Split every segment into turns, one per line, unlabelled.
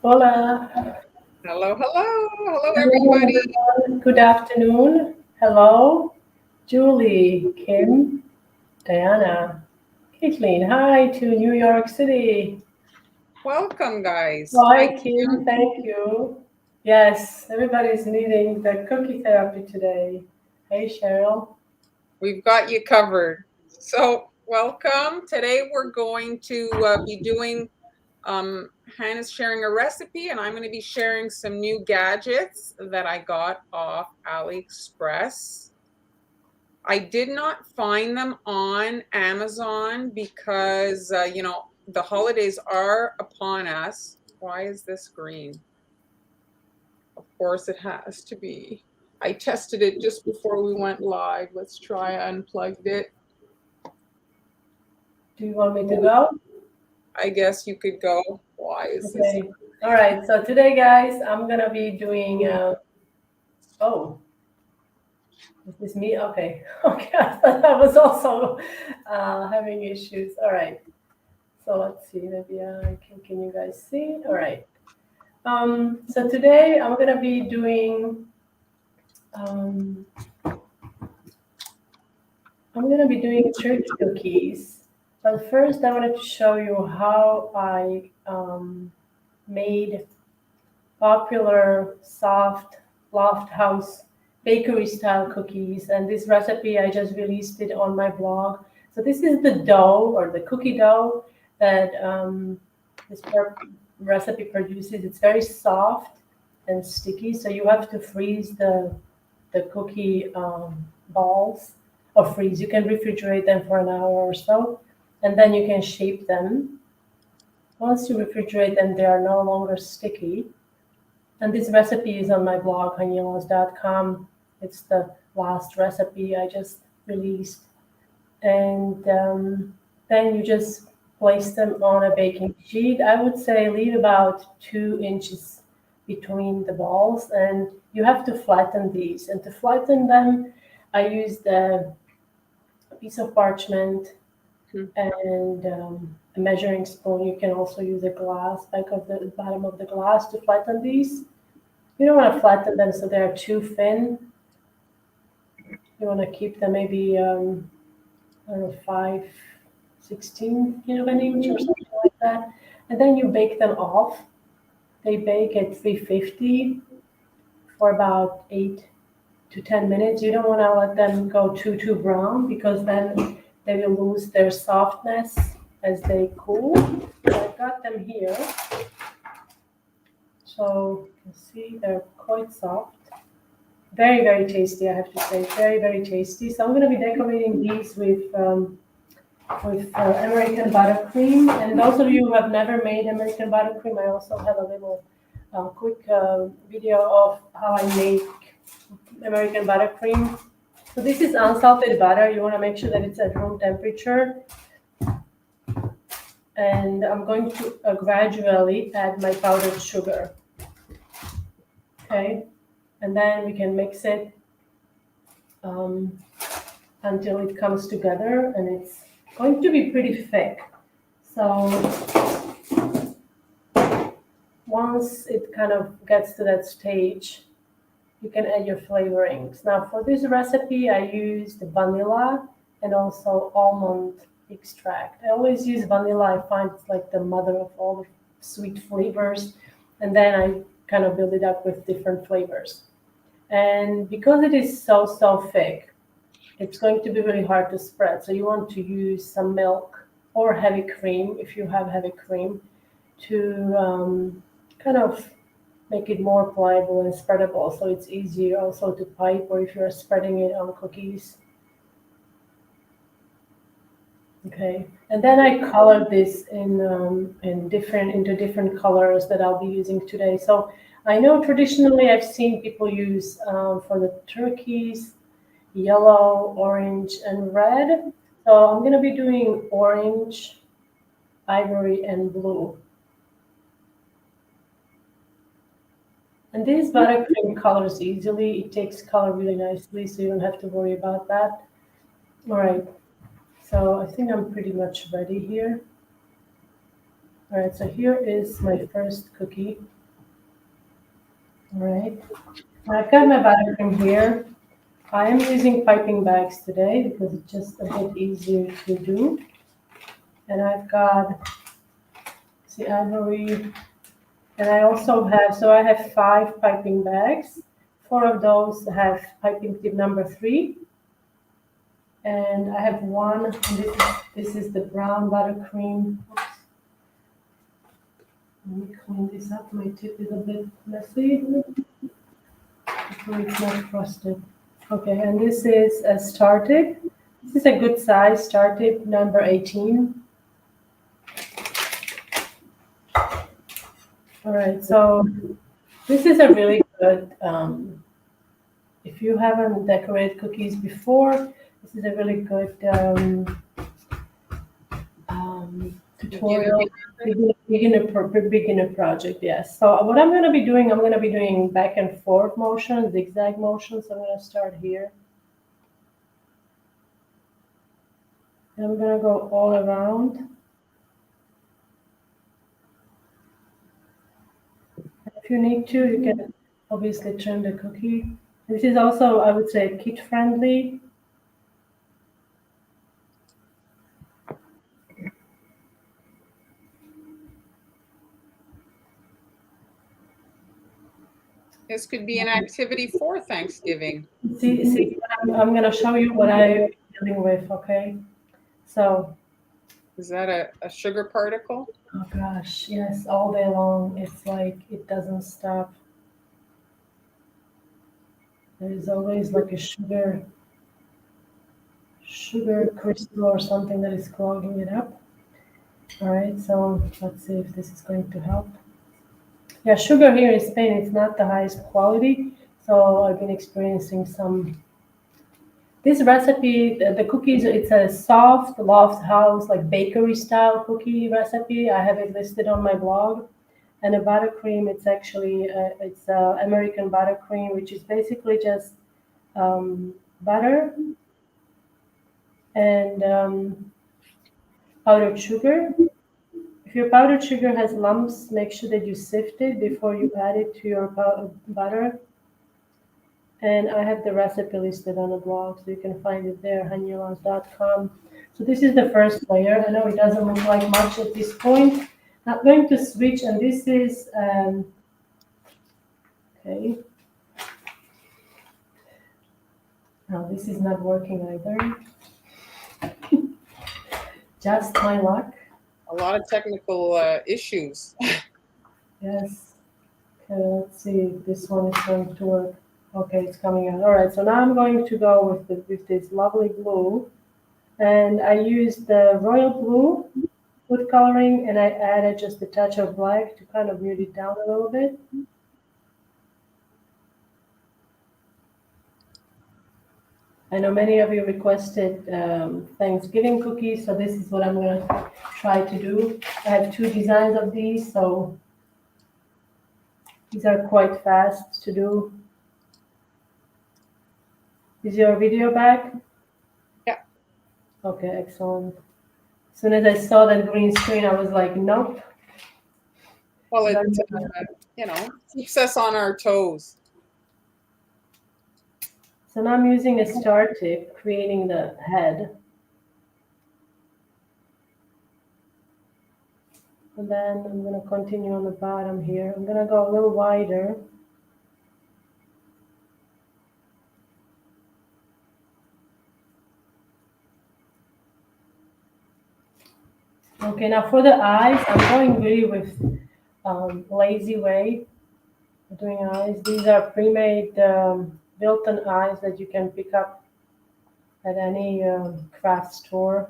Hola.
Hello, hello,
Hello,
everybody.
everyone. Good afternoon. Hello, Julie, Kim, Diana, Caitlin. Hi to New York City.
Welcome, guys. Hi,
Hi,
Kim.
Kim. Thank you. Yes, everybody's needing the cookie therapy today. Hey, Cheryl.
We've got you covered. So, welcome. Today, we're going to be doing, Hannah's sharing a recipe, and I'm going to be sharing some new gadgets that I got off Aliexpress. I did not find them on Amazon because, the holidays are upon us. Why is this green? Of course, it has to be. I tested it just before we went live. Let's try. I unplugged it.
Do you want me to go?
I guess you could go. Why is this?
Okay. All right. So today, guys, I'm gonna be doing. Oh, is this me? Okay. Okay. I thought I was also having issues. All right. So let's see. Maybe can you guys see? All right. So today I'm gonna be doing. Um, I'm gonna be doing turkey cookies. But first, I wanted to show you how I made popular soft loft house bakery style cookies. And this recipe, I just released it on my blog. So this is the dough or the cookie dough that this recipe produces. It's very soft and sticky. So you have to freeze the cookie balls or freeze. You can refrigerate them for an hour or so, and then you can shape them. Once you refrigerate them, they are no longer sticky. And this recipe is on my blog, honeylaws.com. It's the last recipe I just released. And then you just place them on a baking sheet. I would say leave about 2 inches between the balls, and you have to flatten these. And to flatten them, I used a piece of parchment and a measuring spoon. You can also use a glass, back of the bottom of the glass to flatten these. You don't want to flatten them so they're too thin. You want to keep them maybe, I don't know, 5/16 of an inch or something like that. And then you bake them off. They bake at 350 for about 8 to 10 minutes. You don't want to let them go too brown because then they will lose their softness as they cool. So I've got them here. So you can see they're quite soft. Very, very tasty, I have to say. Very, very tasty. So I'm going to be decorating these with American buttercream. And those of you who have never made American buttercream, I also have a little quick video of how I make American buttercream. So this is unsalted butter. You want to make sure that it's at room temperature. And I'm going to gradually add my powdered sugar. Okay, and then we can mix it until it comes together, and it's going to be pretty thick. So once it kind of gets to that stage, you can add your flavorings. Now for this recipe, I used vanilla and also almond extract. I always use vanilla. I find it's like the mother of all the sweet flavors. And then I kind of build it up with different flavors. And because it is so thick, it's going to be really hard to spread. So you want to use some milk or heavy cream, if you have heavy cream, to kind of make it more pliable and spreadable. So it's easier also to pipe, or if you're spreading it on cookies. Okay, and then I colored this into different colors that I'll be using today. So I know traditionally I've seen people use for the turkeys yellow, orange, and red. So I'm gonna be doing orange, ivory, and blue. And this buttercream colors easily. It takes color really nicely, so you don't have to worry about that. All right. So I think I'm pretty much ready here. All right, so here is my first cookie. All right. I've got my buttercream here. I am using piping bags today because it's just a bit easier to do. And I've got the ivory, and I also have, so I have 5 piping bags. 4 of those have piping tip number 3. And I have one, and this is the brown buttercream. Oops. Let me clean this up. My tip is a bit messy. Hopefully it's not frosted. Okay, and this is a star tip. This is a good size star tip, number 18. All right, so this is a really good, if you haven't decorated cookies before, this is a really good tutorial, beginner project, yes. So what I'm going to be doing, I'm going to be doing back and forth motion, zigzag motion. So I'm going to start here. And I'm going to go all around. If you need to, you can obviously trim the cookie. This is also, I would say, kid friendly.
This could be an activity for Thanksgiving.
See, I'm going to show you what I'm dealing with, okay? So.
Is that a sugar particle?
Oh gosh, yes, all day long. It's like it doesn't stop. There's always like a sugar crystal or something that is clogging it up. All right, so let's see if this is going to help. Yeah, sugar here in Spain, it's not the highest quality, so I've been experiencing some. This recipe, the cookies, it's a soft loft house, like bakery style cookie recipe. I have it listed on my blog. And a buttercream, it's actually, it's American buttercream, which is basically just butter and powdered sugar. If your powdered sugar has lumps, make sure that you sift it before you add it to your butter. And I have the recipe listed on the blog, so you can find it there, hanyulans.com. So this is the first layer. I know it doesn't look like much at this point. I'm going to switch, and this is, okay. No, this is not working either. Just my luck.
A lot of technical issues.
Yes. Okay, let's see if this one is going to work. Okay, it's coming out. All right, so now I'm going to go with this lovely blue. And I used the royal blue food coloring, and I added just a touch of black to kind of mute it down a little bit. I know many of you requested Thanksgiving cookies, so this is what I'm going to try to do. I have 2 designs of these, so these are quite fast to do. Is your video back?
Yeah.
Okay, excellent. As soon as I saw that green screen, I was like, nope.
Well, it keeps us on our toes.
So now I'm using a star tip, creating the head. And then I'm going to continue on the bottom here. I'm going to go a little wider. Okay, now for the eyes, I'm going really with lazy way of doing eyes. These are pre-made built-in eyes that you can pick up at any craft store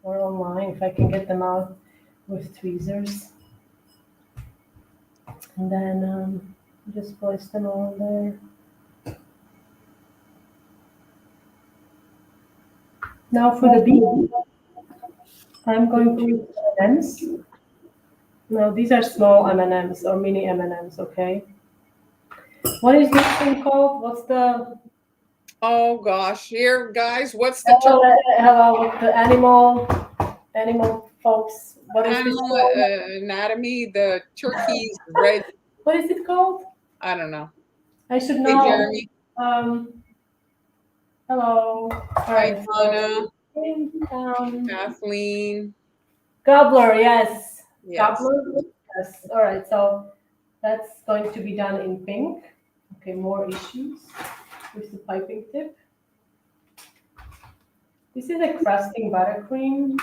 or online if I can get them out with tweezers. And then just place them on there. Now for the beak, I'm going to use M&Ms. Now these are small M&Ms or mini M&Ms, okay? What is this thing called? What's the...
Oh gosh, here guys, what's the term?
Hello, the animal folks. What is
Animal
this called?
anatomy, the turkey's red.
What is it called?
I don't know.
I should
Hey,
know.
Jeremy.
Hello. All
Hi,
right.
Donna.
So,
Kathleen.
gobbler, yes.
Yes.
Gobbler, yes. All right. So that's going to be done in pink. Okay, more issues with the piping tip. This is a crusting buttercream,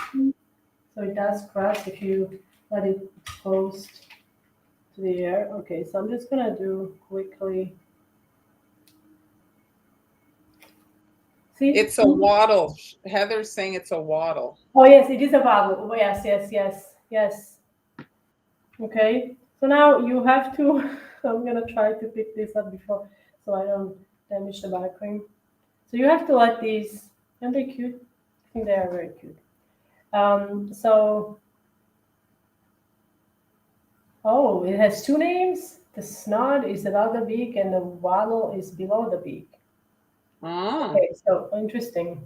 so it does crust if you let it exposed to the air. Okay, so I'm just gonna do quickly. See?
It's a waddle. Heather's saying it's a waddle.
Oh yes, it is a bottle. Oh yes, yes, yes, yes. Okay, so now you have to. I'm gonna try to pick this up before, so I don't damage the buttercream. So you have to let these. Aren't they cute? I think they are very cute. So oh, it has two names. The snot is above the beak, and the waddle is below the beak.
Oh.
Okay, so interesting.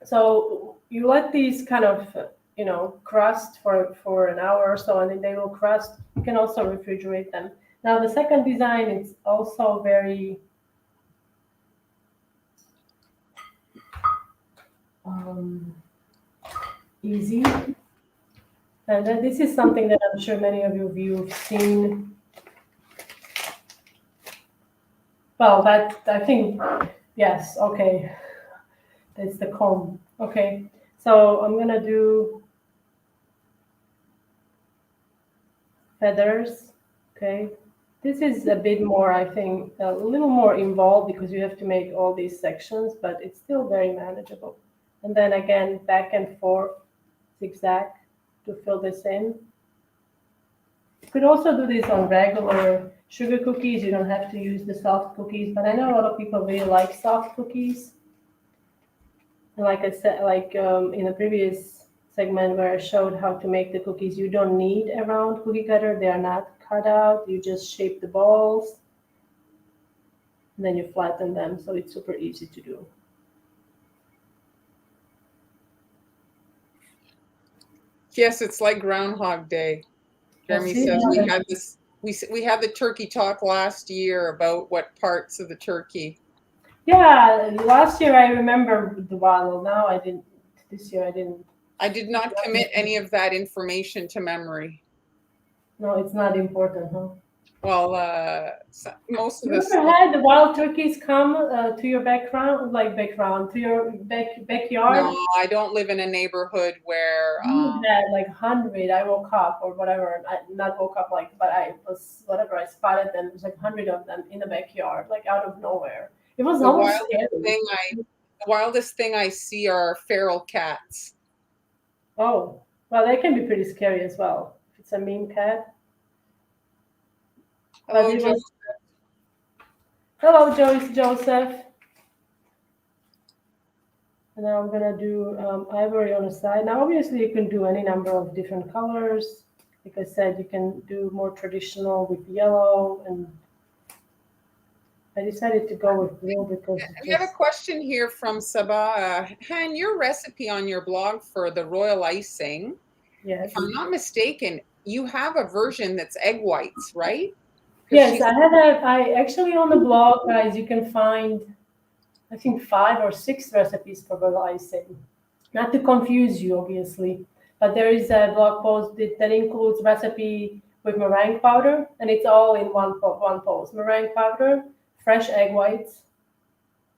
So you let these kind of crust for an hour or so, and then they will crust. You can also refrigerate them. Now the second design is also very um, easy, and then this is something that I'm sure many of you have seen. Well, that I think yes. Okay, that's the comb. Okay, so I'm gonna do feathers. Okay, this is a bit more, I think, a little more involved because you have to make all these sections, but it's still very manageable. And then again, back and forth, zigzag to fill this in. You could also do this on regular sugar cookies. You don't have to use the soft cookies, but I know a lot of people really like soft cookies. And like I said, like in the previous segment where I showed how to make the cookies, you don't need a round cookie cutter. They are not cut out. You just shape the balls, and then you flatten them. So it's super easy to do.
Yes, it's like Groundhog Day. Jeremy
See?
says we had this. We had the turkey talk last year about what parts of the turkey.
Yeah, last year I remember the waddle. Now I didn't. This year I didn't.
I did not commit any of that information to memory.
No, it's not important, huh?
Well, most of
You
this.
ever had the wild turkeys come to your to your backyard?
No, I don't live in a neighborhood where.
You had like 100. I woke up or whatever. I not woke up like, but I was whatever. I spotted them. It was like 100 of them in the backyard, like out of nowhere. It was
The
almost
wildest
scary.
thing the wildest thing I see are feral cats.
Oh, well, they can be pretty scary as well. If it's a mean cat. But
Hello,
it
Joe.
was. Hello, Joyce Joseph. And now I'm gonna do ivory on the side. Now, obviously, you can do any number of different colors. Like I said, you can do more traditional with yellow, and I decided to go with blue because it
We have a
just
question here from Sabah. Han, your recipe on your blog for the royal icing, if
yes,
I'm not mistaken, you have a version that's egg whites, right? Because
yes.
she's
I actually on the blog, guys, you can find I think 5 or 6 recipes for royal icing. Not to confuse you, obviously, but there is a blog post that includes recipe with meringue powder, and it's all in one post. Meringue powder, fresh egg whites,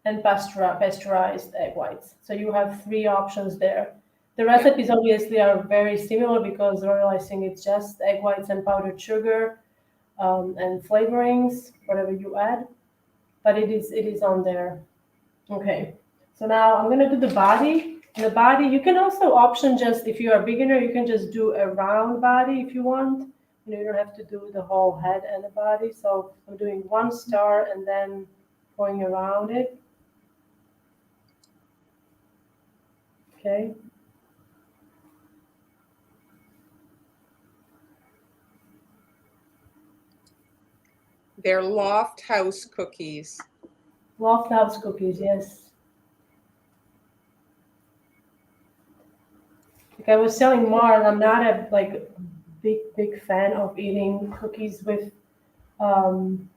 and pasteurized egg whites. So you have 3 options there. The
yeah.
recipes obviously are very similar because royal icing it's just egg whites and powdered sugar and flavorings, whatever you add. But it is on there. Okay, so now I'm gonna do the body. And the body, you can also option just if you're a beginner, you can just do a round body if you want. You don't have to do the whole head and the body. So I'm doing 1 star and then going around it. Okay.
They're Loft House cookies.
Loft house cookies, yes. Like I was telling Mar, I'm not a big fan of eating cookies with um,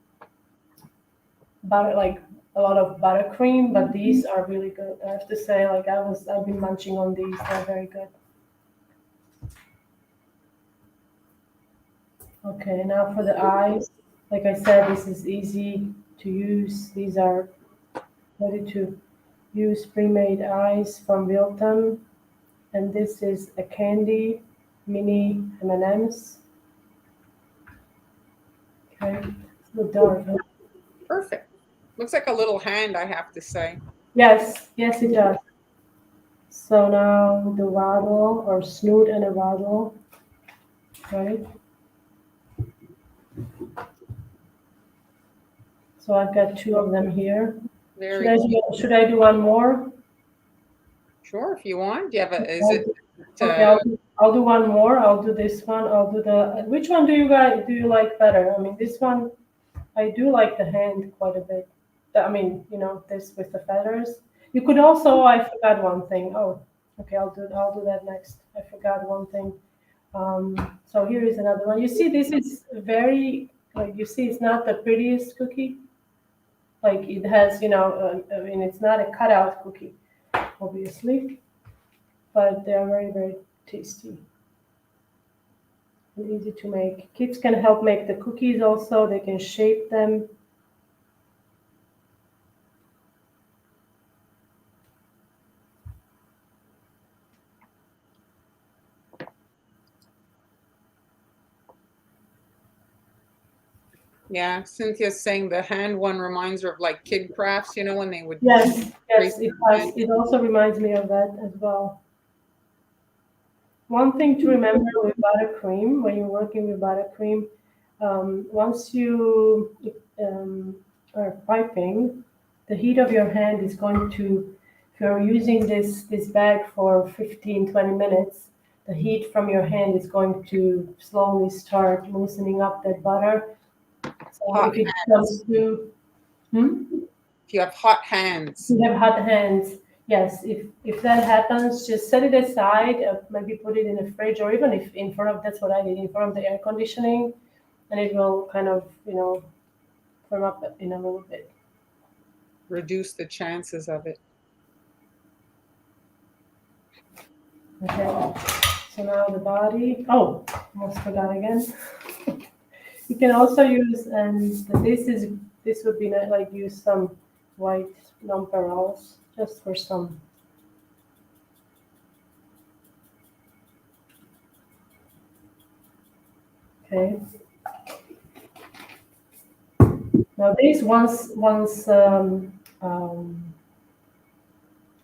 butter, like a lot of buttercream, but these are really good. I have to say, like I've been munching on these. They're very good. Okay, now for the eyes. Like I said, this is easy to use. These are ready to use pre-made eyes from Wilton. And this is a candy mini M&Ms. Okay, it's a little dark. Huh?
Perfect. Looks like a little hand, I have to say.
Yes, yes, it does. So now the waddle or snoot and a waddle, right? So I've got two of them here.
Very
Should I do one more?
sure, if you want. Do you have a, is
I'll
it,
do- Okay, I'll do one more. I'll do this one. I'll do the. Which one do you like better? I mean, this one I do like the hand quite a bit. I mean, this with the feathers. You could also. I forgot one thing. Oh, okay. I'll do that next. I forgot one thing. So here is another one. You see, this is very like you see. It's not the prettiest cookie. Like it has, I mean, it's not a cutout cookie, obviously, but they are very, very tasty and easy to make. Kids can help make the cookies also. They can shape them.
yeah, Cynthia's saying the hand one reminds her of like kid crafts, when they would.
Yes,
trace
it
the
does. It also reminds me of that as well. One thing to remember with buttercream, when you're working with buttercream, once you are piping, the heat of your hand is going to, if you're using this bag for 15, 20 minutes, the heat from your hand is going to slowly start loosening up that butter. So
hot
if it
hands.
comes to,
If you have hot hands.
you have hot hands. Yes, if that happens, just set it aside. Maybe put it in the fridge, or even if in front of, that's what I did, in front of the air conditioning, and it will kind of firm up in a little bit.
Reduce the chances of it.
Okay. So now the body. Oh, almost forgot again. You can also use, and this would be like use some white nonpareils just for some. Okay. Now this once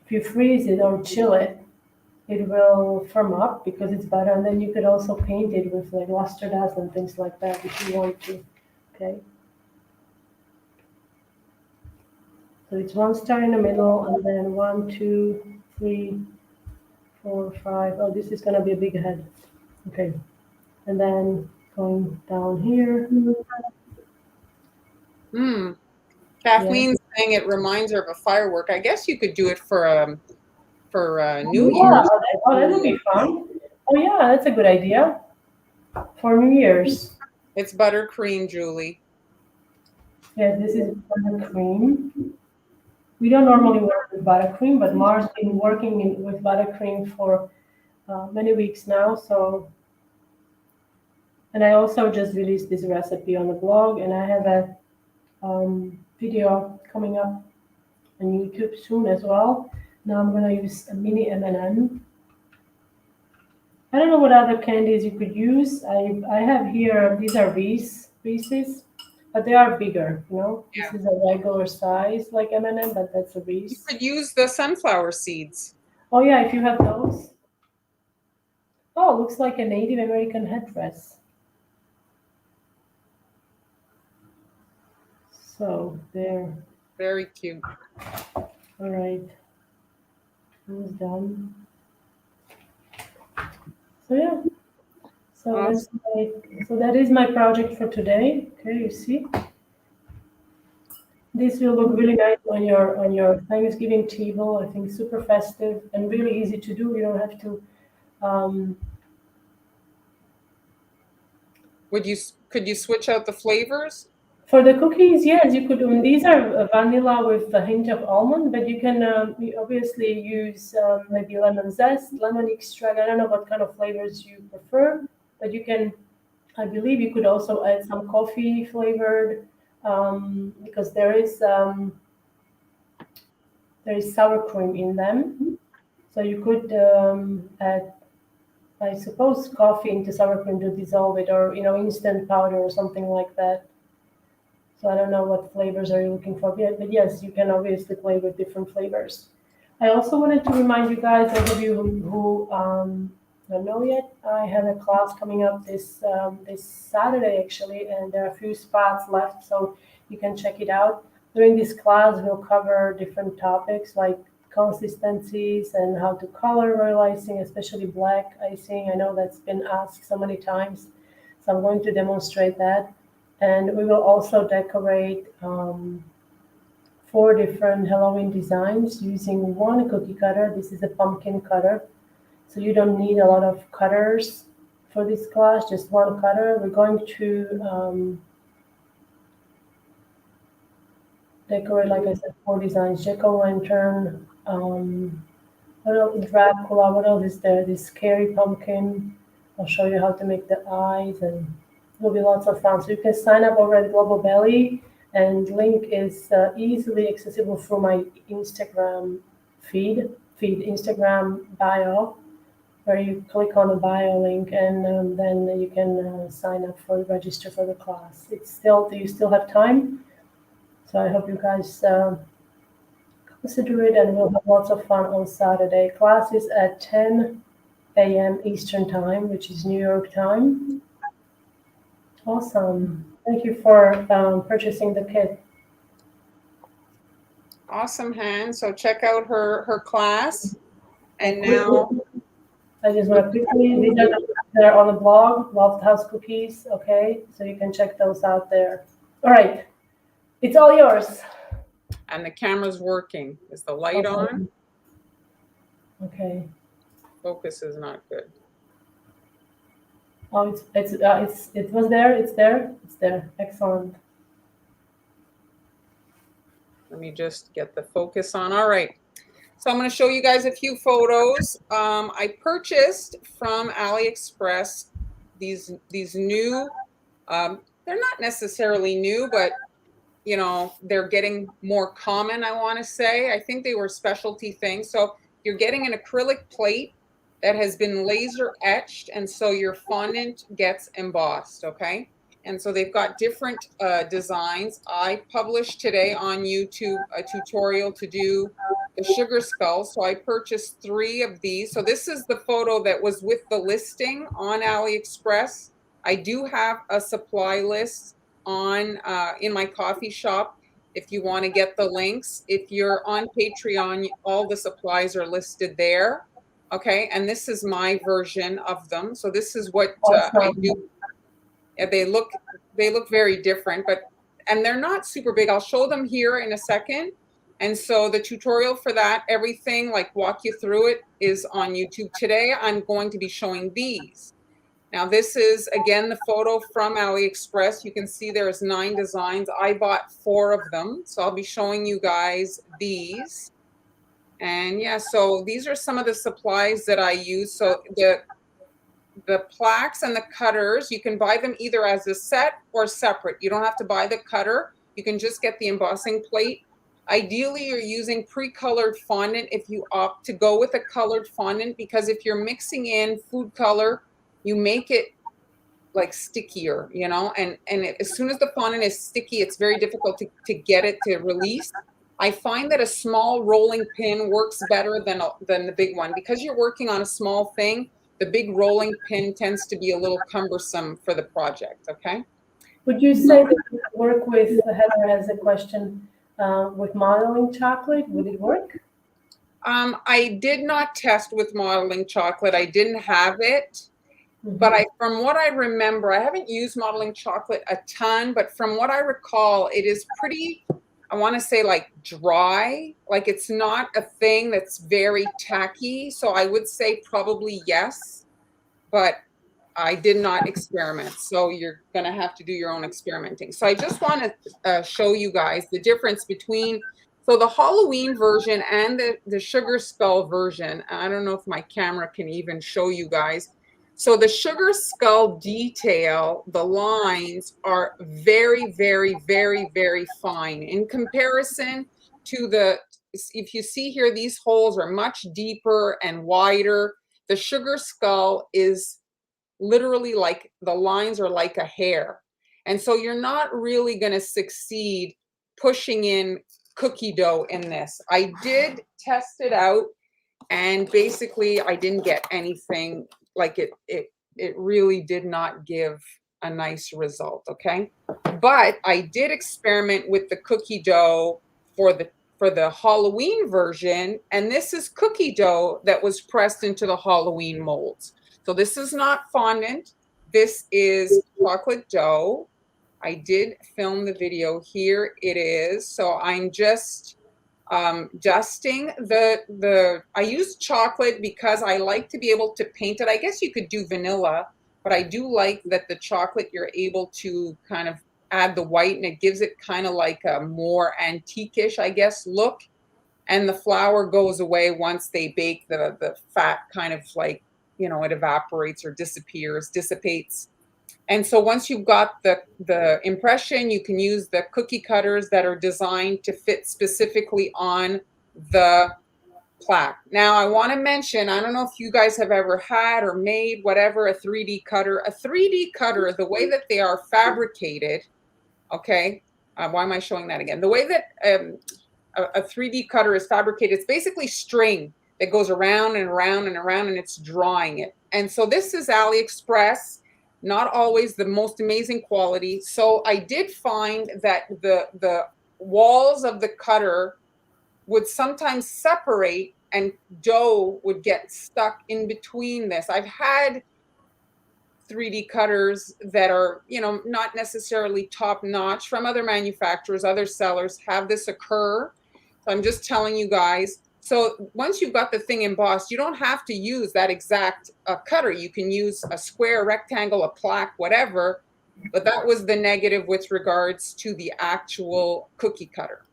if you freeze it or chill it, it will firm up because it's butter, and then you could also paint it with like luster dust and things like that if you want to. Okay. So it's one star in the middle, and then 1, 2, 3, 4, 5. Oh, this is gonna be a big head. Okay. And then going down here.
Kathleen's saying it reminds her of a firework. I guess you could do it for New
Yeah,
Year's.
that would be fun. Oh yeah, that's a good idea for New Year's.
It's buttercream, Julie.
Yeah, this is buttercream. We don't normally work with buttercream, but Mar's been working with buttercream for many weeks now. So, and I also just released this recipe on the blog, and I have a video coming up on YouTube soon as well. Now I'm gonna use a mini M&M. I don't know what other candies you could use. I have here, these are Reese's, but they are bigger,
Yeah.
This is a regular size like M&M, but that's a
You
Reese.
could use the sunflower seeds.
Oh yeah, if you have those. Oh, it looks like a Native American headdress. So there.
Very cute.
All right. Who's done? So yeah. So
Awesome.
that is my project for today. Okay, you see. This will look really nice on your Thanksgiving table. I think super festive and really easy to do. You don't have to.
Could you switch out the flavors?
For the cookies, yes, you could. These are vanilla with a hint of almond, but you can you obviously use maybe lemon zest, lemon extract. I don't know what kind of flavors you prefer, but you can. I believe you could also add some coffee flavored because there is sour cream in them. So you could add, I suppose, coffee into sour cream to dissolve it, or instant powder or something like that. So I don't know what flavors are you looking for, but yes, you can obviously play with different flavors. I also wanted to remind you guys, those of you who don't know yet, I have a class coming up this Saturday actually, and there are a few spots left, so you can check it out. During this class, we'll cover different topics like consistencies and how to color royal icing, especially black icing. I know that's been asked so many times, so I'm going to demonstrate that. And we will also decorate 4 different Halloween designs using one cookie cutter. This is a pumpkin cutter. So you don't need a lot of cutters for this class, just one cutter. We're going to decorate, like I said, 4 designs. Jack-o'-lantern, what else? Dracula, what else is there? This scary pumpkin. I'll show you how to make the eyes, and it'll be lots of fun. So you can sign up over at Global Belly, and link is easily accessible through my Instagram feed Instagram bio, where you click on the bio link, and then you can sign up for register for the class. You still have time, so I hope you guys consider it, and we'll have lots of fun on Saturday. Class is at 10 a.m. Eastern Time, which is New York time. Awesome. Thank you for purchasing the kit.
Awesome, Han. So check out her class. And now
I just want to quickly, these are they're on the blog, Loft House Cookies. Okay, so you can check those out there. All right, it's all yours.
And the camera's working. Is the light on?
Okay.
Focus is not good.
Oh, it was there. It's there. It's there. Excellent.
Let me just get the focus on. All right. So I'm going to show you guys a few photos. I purchased from Aliexpress these new. They're not necessarily new, but they're getting more common, I want to say. I think they were specialty things. So you're getting an acrylic plate that has been laser etched, and so your fondant gets embossed, okay? And so they've got different designs. I published today on YouTube a tutorial to do the sugar skull. So I purchased 3 of these. So this is the photo that was with the listing on AliExpress. I do have a supply list on in my coffee shop if you want to get the links. If you're on Patreon, all the supplies are listed there. Okay, and this is my version of them. So this is what I do. Yeah, they look very different, and they're not super big. I'll show them here in a second. And so the tutorial for that, everything, like walk you through it, is on YouTube. Today I'm going to be showing these. Now this is, again, the photo from AliExpress. You can see there's 9 designs. I bought 4 of them. So I'll be showing you guys these. And yeah, so these are some of the supplies that I use. So the plaques and the cutters, you can buy them either as a set or separate. You don't have to buy the cutter. You can just get the embossing plate. Ideally, you're using pre-colored fondant if you opt to go with a colored fondant, because if you're mixing in food color, you make it like stickier, and as soon as the fondant is sticky, it's very difficult to get it to release. I find that a small rolling pin works better than the big one, because you're working on a small thing. The big rolling pin tends to be a little cumbersome for the project. Okay.
Would you say that you work with, Heather has a question, with modeling chocolate? Would it work?
I did not test with modeling chocolate. I didn't have it. But from what I remember, I haven't used modeling chocolate a ton, but from what I recall, it is pretty, I want to say, like dry. Like it's not a thing that's very tacky. So I would say probably yes. But I did not experiment. So you're going to have to do your own experimenting. So I just want to show you guys the difference between, so the Halloween version and the Sugar Skull version. I don't know if my camera can even show you guys. So the Sugar Skull detail, the lines are very, very, very, very fine in comparison to the, if you see here, these holes are much deeper and wider. The Sugar Skull is literally like, the lines are like a hair. And so you're not really going to succeed pushing in cookie dough in this. I did test it out, and basically I didn't get anything like it really did not give a nice result, okay? But I did experiment with the cookie dough for the Halloween version, and this is cookie dough that was pressed into the Halloween molds. So this is not fondant. This is chocolate dough. I did film the video. Here it is. So I'm just dusting I use chocolate because I like to be able to paint it. I guess you could do vanilla, but I do like that the chocolate, you're able to kind of add the white, and it gives it kind of like a more antique-ish, I guess, look. And the flour goes away once they bake. The fat kind of like, you know, it evaporates or dissipates. And so once you've got the impression, you can use the cookie cutters that are designed to fit specifically on the plaque. Now, I want to mention, I don't know if you guys have ever had or made whatever, a 3D cutter. A 3D cutter, the way that they are fabricated, okay, why am I showing that again? The way that a 3D cutter is fabricated, it's basically string that goes around and around and around, and it's drawing it. And so this is Aliexpress, not always the most amazing quality. So I did find that the walls of the cutter would sometimes separate and dough would get stuck in between this. I've had 3D cutters that are, you know, not necessarily top notch from other manufacturers, other sellers have this occur. So I'm just telling you guys. So once you've got the thing embossed, you don't have to use that exact cutter. You can use a square, rectangle, a plaque, whatever. But that was the negative with regards to the actual cookie cutter.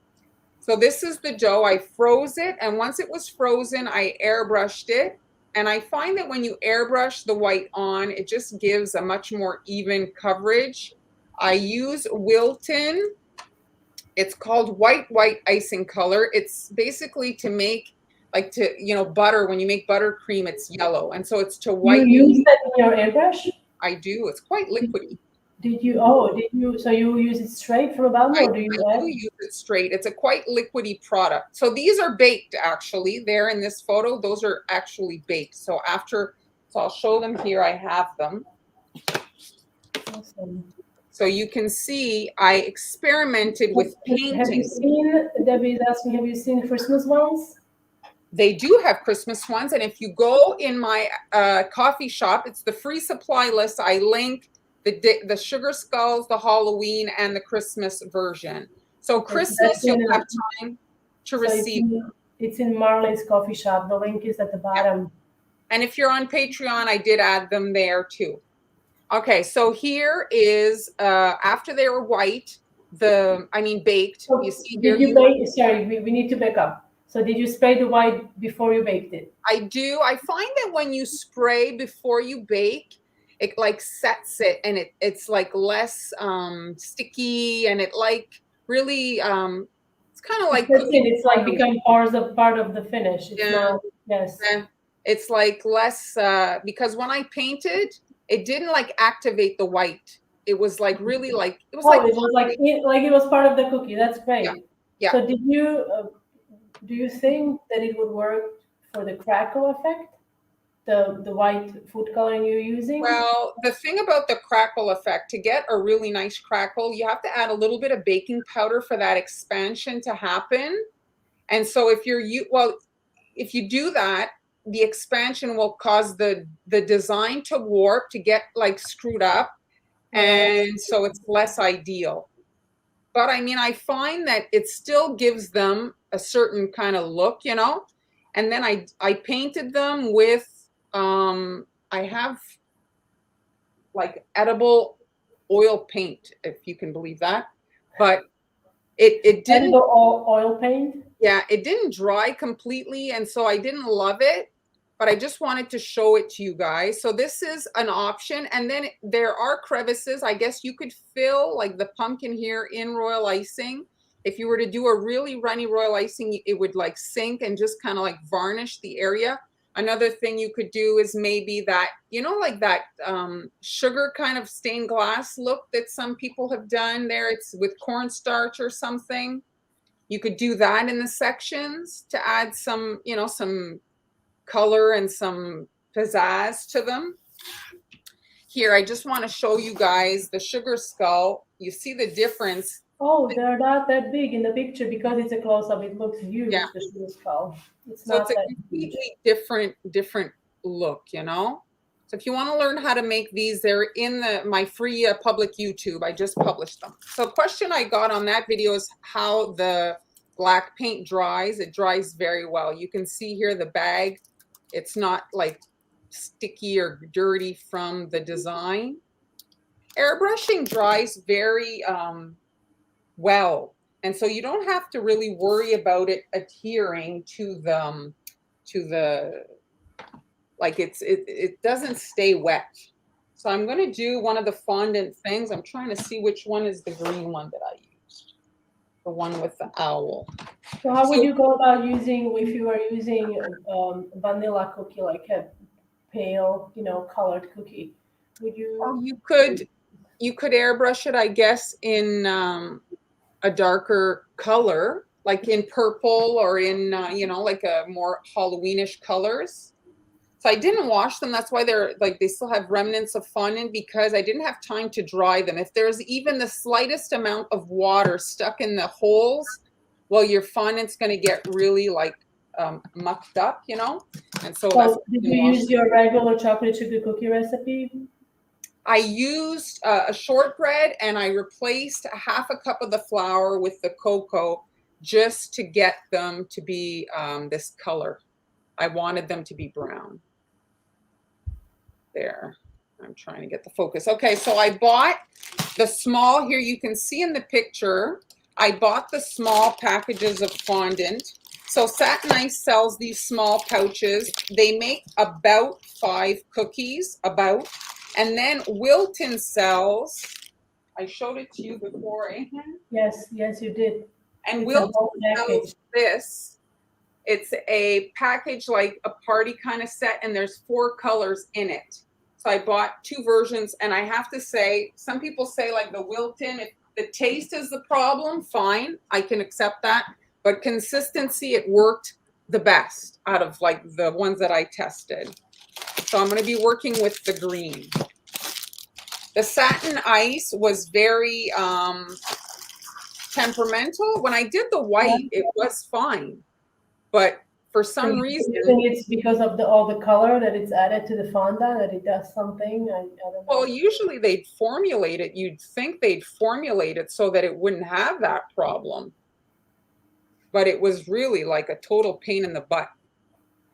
So this is the dough. I froze it, and once it was frozen, I airbrushed it. And I find that when you airbrush the white on, it just gives a much more even coverage. I use Wilton. It's called white icing color. It's basically to make, like, to, you know, butter. When you make buttercream, it's yellow. And so it's to whiten.
You use that in your airbrush?
I do. It's quite liquidy.
So you use it straight from a bottle, or do you
I do use it straight. It's a quite liquidy product. So these are baked, actually. There in this photo, those are actually baked. So I'll show them here. I have them.
Awesome.
So you can see I experimented with painting.
Have you seen, Debbie's asking, have you seen Christmas ones?
They do have Christmas ones. And if you go in my coffee shop, it's the free supply list. I link the Sugar Skulls, the Halloween, and the Christmas version. So Christmas, you'll have time to receive.
It's in Marley's coffee shop. The link is at the bottom.
And if you're on Patreon, I did add them there too. Okay, so here is after they were white, baked.
So
you see
here. Sorry, we need to back up. So did you spray the white before you baked it?
I do. I find that when you spray before you bake, it like sets it, and it's like less sticky, and it like really it's kind of like
it's like become part of the finish. It's not, yes.
Yeah. It's like less because when I painted, it didn't like activate the white. It was like really like it was
like it was part of the cookie. That's great.
Yeah.
So did you do you think that it would work for the crackle effect? The white food coloring you're using?
Well, the thing about the crackle effect, to get a really nice crackle, you have to add a little bit of baking powder for that expansion to happen. And so if you do that, the expansion will cause the design to warp, to get like screwed up. And so it's less ideal. But I mean, I find that it still gives them a certain kind of look, you know. And then I painted them with, I have like edible oil paint, if you can believe that. But it didn't,
Edible oil paint?
yeah, it didn't dry completely, and so I didn't love it, but I just wanted to show it to you guys. So this is an option, and then there are crevices. I guess you could fill like the pumpkin here in royal icing. If you were to do a really runny royal icing, it would like sink and just kind of like varnish the area. Another thing you could do is maybe that, you know, like that sugar kind of stained glass look that some people have done there. It's with cornstarch or something. You could do that in the sections to add some, you know, some color and some pizzazz to them. Here, I just want to show you guys the sugar skull. You see the difference.
Oh, they're not that big in the picture because it's a close-up. It looks huge,
Yeah.
the sugar skull. It's
So
not
it's a
that
completely
huge.
different look, you know? So if you want to learn how to make these, they're in my free public YouTube. I just published them. So question I got on that video is how the black paint dries. It dries very well. You can see here the bag. It's not like sticky or dirty from the design. Airbrushing dries very well. And so you don't have to really worry about it adhering to the like it doesn't stay wet. So I'm going to do one of the fondant things. I'm trying to see which one is the green one that I used. The one with the owl.
So how would you go about using, if you were using vanilla cookie, like a pale, you know, colored cookie? Would
Well,
you?
you could airbrush it, I guess, in a darker color, like in purple or in you know, like a more Halloweenish colors. So I didn't wash them. That's why they're like, they still have remnants of fondant, because I didn't have time to dry them. If there's even the slightest amount of water stuck in the holes, well, your fondant's going to get really like mucked up, you know? And so that's
So did you use your regular chocolate chip cookie recipe?
I used a shortbread, and I replaced a half a cup of the flour with the cocoa just to get them to be this color. I wanted them to be brown. There, I'm trying to get the focus. Okay, so I bought the small, here you can see in the picture, I bought the small packages of fondant. So Satin Ice sells these small pouches. They make about 5 cookies, about. And then Wilton sells, I showed it to you before, eh?
Yes, yes, you did.
And
It's
Wilton
a whole package.
sells this. It's a package like a party kind of set, and there's 4 colors in it. So I bought 2 versions, and I have to say, some people say like the Wilton, if the taste is the problem, fine, I can accept that. But consistency, it worked the best out of like the ones that I tested. So I'm going to be working with the green. The Satin Ice was very temperamental. When I did the white, it was fine. But for some reason,
you think it's because of all the color that it's added to the fondant, that it does something? I don't know.
Well, usually they'd formulate it. You'd think they'd formulate it so that it wouldn't have that problem. But it was really like a total pain in the butt.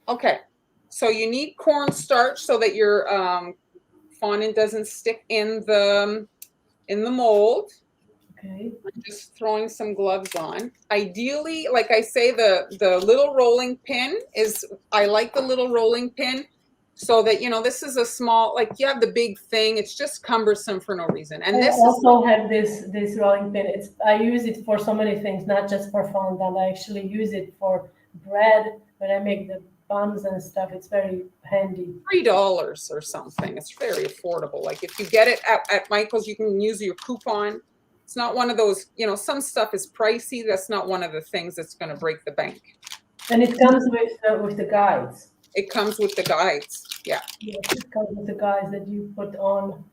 Okay, so you need cornstarch so that your fondant doesn't stick in the mold.
Okay.
I'm just throwing some gloves on. Ideally, like I say, the little rolling pin is, I like the little rolling pin so that, you know, this is a small, like you have the big thing, it's just cumbersome for no reason. And this
also have this rolling pin. I use it for so many things, not just for fondant. I actually use it for bread when I make the buns and stuff. It's very handy.
$3 or something. It's very affordable. Like if you get it at Michael's, you can use your coupon. It's not one of those, you know, some stuff is pricey. That's not one of the things that's going to break the bank.
And it comes with the guides.
It comes with the guides. Yeah.
Yes, it comes with the guides that you put on.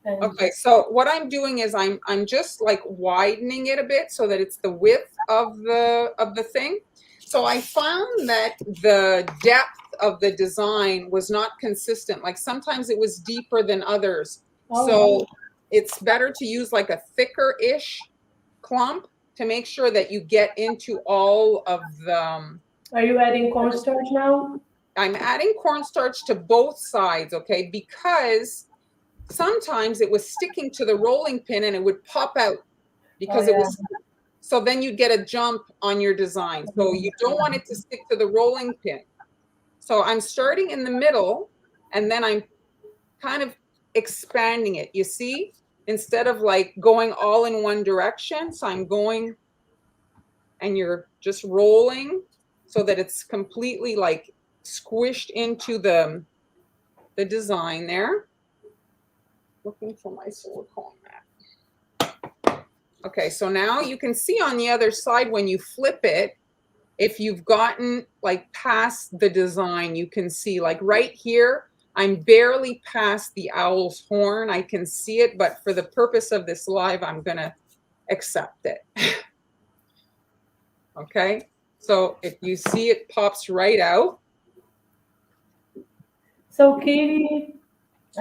And
okay, so what I'm doing is I'm just like widening it a bit so that it's the width of the thing. So I found that the depth of the design was not consistent. Like sometimes it was deeper than others.
Oh,
so
wow.
It's better to use like a thicker-ish clump to make sure that you get into all of the...
Are you adding cornstarch now?
I'm adding cornstarch to both sides, okay? Because sometimes it was sticking to the rolling pin and it would pop out because it was, so then you'd get a jump on your design. So you don't want it to stick to the rolling pin. So I'm starting in the middle and then I'm kind of expanding it, you see, instead of like going all in one direction. So I'm going and you're just rolling so that it's completely like squished into the design there. Looking for my silicone mat. Okay, so now you can see on the other side when you flip it, if you've gotten like past the design, you can see like right here, I'm barely past the owl's horn. I can see it, but for the purpose of this live, I'm gonna accept it. Okay, so if you see it pops right out.
So Katie,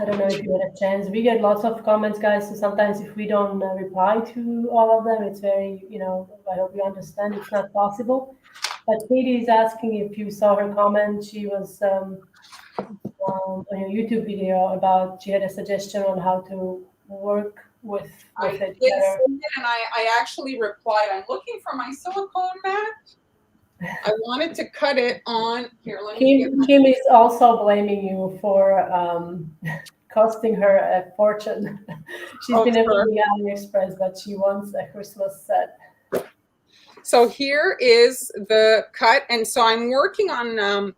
I don't know if you had a chance. We get lots of comments, guys. So sometimes if we don't reply to all of them, it's very, I hope you understand it's not possible. But Katie is asking if you saw her comment. She was on your YouTube video about, she had a suggestion on how to work with
I
it
did
better.
see it, and I actually replied, I'm looking for my silicone mat. I wanted to cut it on here. Let me get
Kim is also blaming you for costing her a fortune. She's been able to Aliexpress, but she wants a Christmas set.
So here is the cut, and so I'm working on.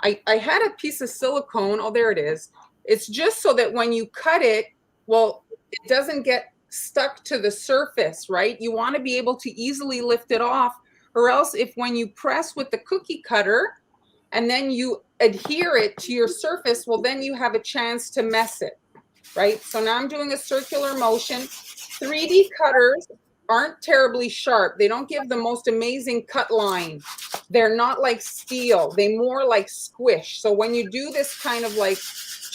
I had a piece of silicone. Oh, there it is. It's just so that when you cut it, well, it doesn't get stuck to the surface, right? You want to be able to easily lift it off, or else if when you press with the cookie cutter and then you adhere it to your surface, well, then you have a chance to mess it, right? So now I'm doing a circular motion. 3D cutters aren't terribly sharp. They don't give the most amazing cut line. They're not like steel. They more like squish. So when you do this kind of like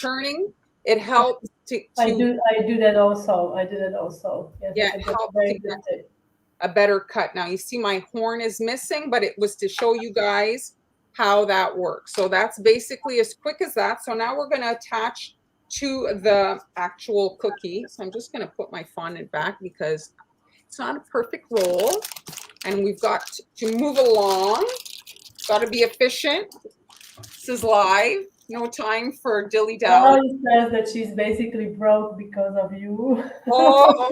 turning, it helps to
I do that also. Yes,
yeah, it helps to get a better cut. Now you see my horn is missing, but it was to show you guys how that works. So that's basically as quick as that. So now we're going to attach to the actual cookie. So I'm just going to put my fondant back because it's not a perfect roll. And we've got to move along. Got to be efficient. This is live. No time for dilly-dally.
She says that she's basically broke because of you.
Oh.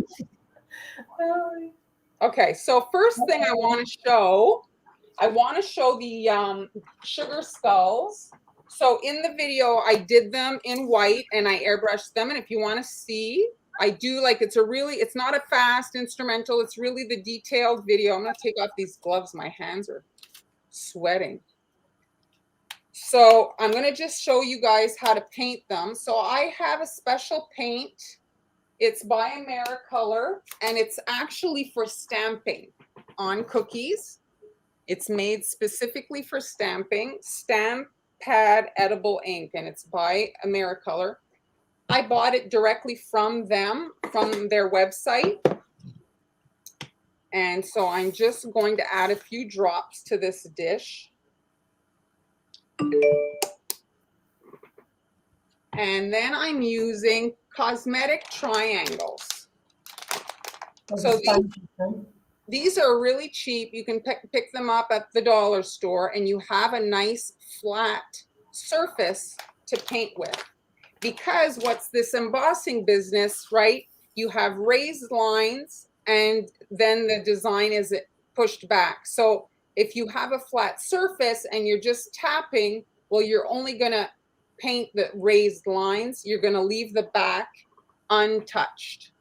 Okay, so first thing I want to show the sugar skulls. So in the video, I did them in white and I airbrushed them. And if you want to see, I do like, it's not a fast instrumental. It's really the detailed video. I'm going to take off these gloves. My hands are sweating. So I'm going to just show you guys how to paint them. So I have a special paint. It's by Americolor and it's actually for stamping on cookies. It's made specifically for stamping, Stamp Pad Edible Ink, and it's by Americolor. I bought it directly from them, from their website. And so I'm just going to add a few drops to this dish. And then I'm using cosmetic triangles. So these are really cheap. You can pick them up at the dollar store and you have a nice flat surface to paint with. Because what's this embossing business, right? You have raised lines and then the design is pushed back. So if you have a flat surface and you're just tapping, well, you're only going to paint the raised lines. You're going to leave the back untouched.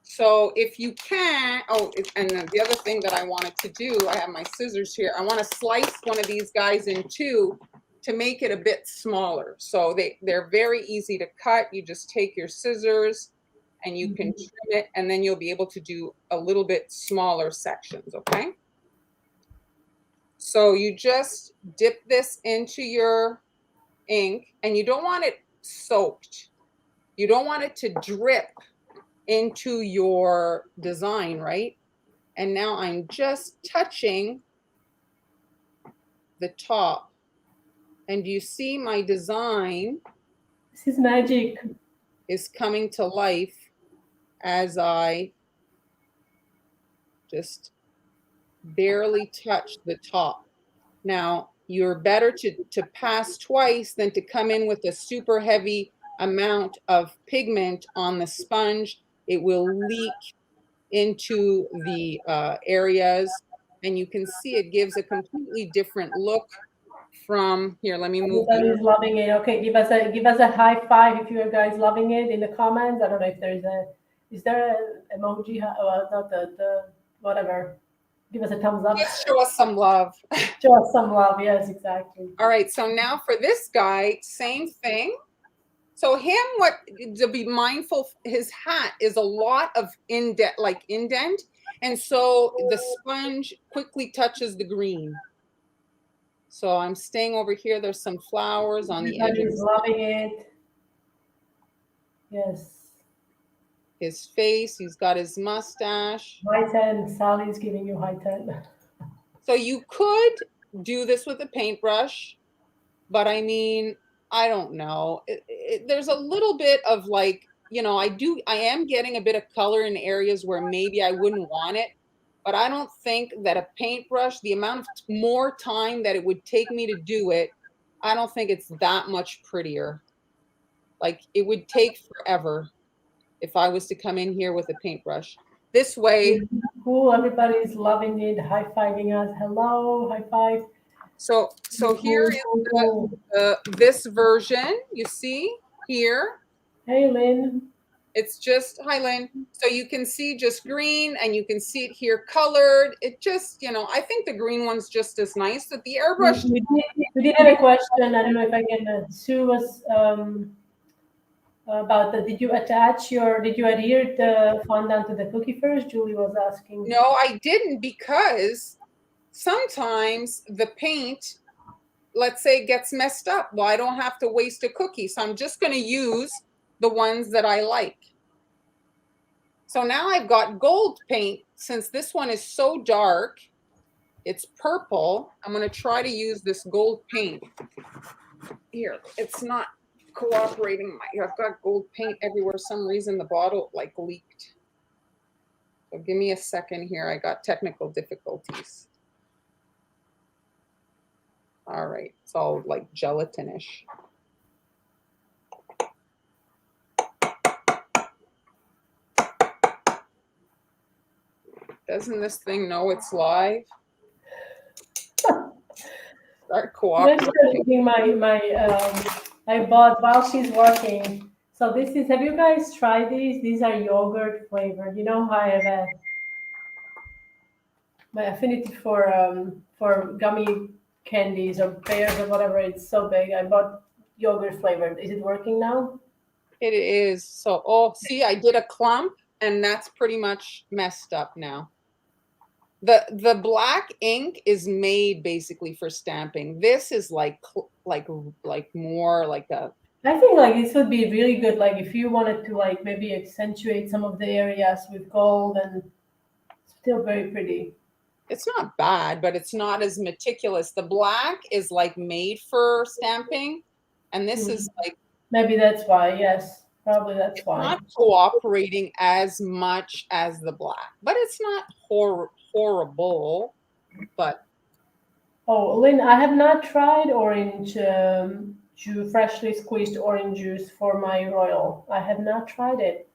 So if you can, and the other thing that I wanted to do, I have my scissors here. I want to slice one of these guys in two to make it a bit smaller. So they're very easy to cut. You just take your scissors and you can trim it, and then you'll be able to do a little bit smaller sections, okay? So you just dip this into your ink, and you don't want it soaked. You don't want it to drip into your design, right? And now I'm just touching the top. And do you see my design?
This is magic.
is coming to life as I just barely touch the top. Now, you're better to pass twice than to come in with a super heavy amount of pigment on the sponge. It will leak into the areas, and you can see it gives a completely different look from here. Let me move you.
Everybody's loving it. Okay, give us a high five if you guys loving it in the comments. I don't know if is there an emoji? Not the whatever. Give us a thumbs up.
Just show us some love.
Show us some love. Yes, exactly.
All right, so now for this guy, same thing. So him, what to be mindful, his hat is a lot of indent, and so the sponge quickly touches the green. So I'm staying over here. There's some flowers on the edge.
Everybody's loving it. Yes.
His face, he's got his mustache.
High 10. Sally's giving you high 10.
So you could do this with a paintbrush, but I mean, I don't know. There's a little bit of like, you know, I am getting a bit of color in areas where maybe I wouldn't want it, but I don't think that a paintbrush, the amount of more time that it would take me to do it, I don't think it's that much prettier. Like it would take forever if I was to come in here with a paintbrush. This way.
Cool, everybody's loving it, high-fiving us. Hello, high five.
So here is this version, you see here.
Hey, Lynn.
It's just, hi, Lynn. So you can see just green, and you can see it here colored. It just, you know, I think the green one's just as nice, but the airbrush.
We did have a question. I don't know if I can. Sue was about did you adhere the fondant to the cookie first? Julie was asking.
No, I didn't, because sometimes the paint, let's say, gets messed up. Well, I don't have to waste a cookie, so I'm just going to use the ones that I like. So now I've got gold paint. Since this one is so dark, it's purple, I'm going to try to use this gold paint. Here, it's not cooperating. I've got gold paint everywhere. Some reason the bottle like leaked. So give me a second here. I got technical difficulties. All right, it's all like gelatinish. Doesn't this thing know it's live? Start cooperating.
I bought while she's working. So this is, have you guys tried these? These are yogurt flavored. You know how I have my affinity for gummy candies or pears or whatever. It's so big. I bought yogurt flavored. Is it working now?
It is. So, oh, see, I did a clump, and that's pretty much messed up now. The black ink is made basically for stamping. This is like more like a.
I think like this would be really good. Like if you wanted to like maybe accentuate some of the areas with gold, and still very pretty.
It's not bad, but it's not as meticulous. The black is like made for stamping, and this is like.
Maybe that's why. Yes, probably that's why.
Not cooperating as much as the black, but it's not horrible. But
oh, Lynn, I have not tried orange freshly squeezed orange juice for my royal. I have not tried it.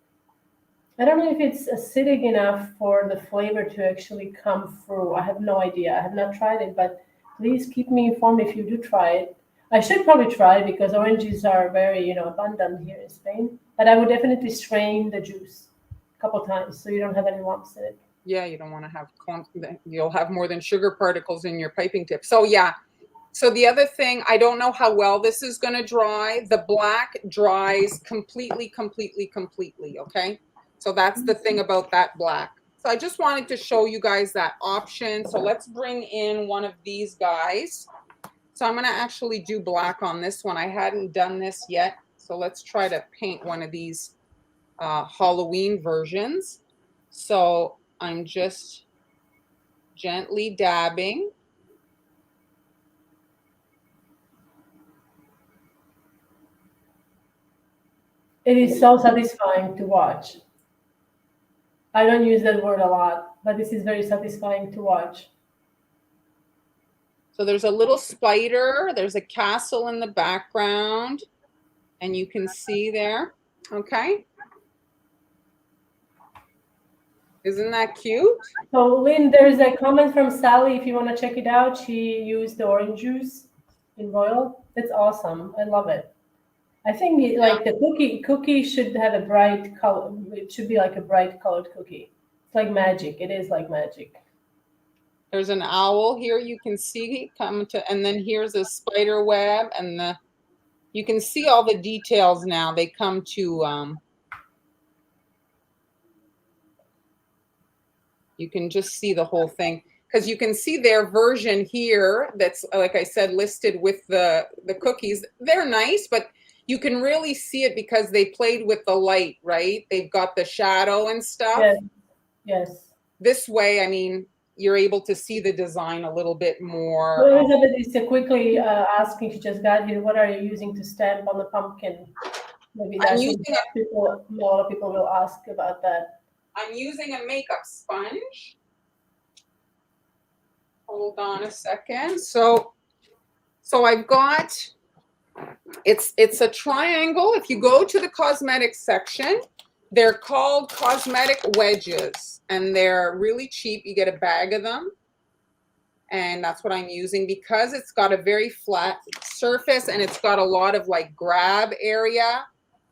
I don't know if it's acidic enough for the flavor to actually come through. I have no idea. I have not tried it, but please keep me informed if you do try it. I should probably try it because oranges are very, abundant here in Spain. But I would definitely strain the juice a couple times so you don't have any lumps in it.
Yeah, you don't want to have you'll have more than sugar particles in your piping tip. So yeah. So the other thing, I don't know how well this is going to dry. The black dries completely, okay? So that's the thing about that black. So I just wanted to show you guys that option. So let's bring in one of these guys. So I'm going to actually do black on this one. I hadn't done this yet. So let's try to paint one of these Halloween versions. So I'm just gently dabbing.
It is so satisfying to watch. I don't use that word a lot, but this is very satisfying to watch.
So there's a little spider, there's a castle in the background, and you can see there. Okay. Isn't that cute?
So, Lynn, there's a comment from Sally. If you want to check it out, she used the orange juice in Royal. It's awesome. I love it. I think like the cookie should have a bright color. It should be like a bright colored cookie. It's like magic. It is like magic.
There's an owl here you can see come to, and then here's a spider web, and you can see all the details now. They come to, you can just see the whole thing, because you can see their version here that's, like I said, listed with the cookies. They're nice, but you can really see it because they played with the light, right? They've got the shadow and stuff.
Yes. Yes.
This way, I mean, you're able to see the design a little bit more.
So Elizabeth is quickly asking, she just got here, what are you using to stamp on the pumpkin? Maybe that's a lot of people will ask about that.
I'm using a makeup sponge. Hold on a second. So I've got, it's a triangle. If you go to the cosmetics section, they're called cosmetic wedges, and they're really cheap. You get a bag of them, and that's what I'm using because it's got a very flat surface and it's got a lot of like grab area.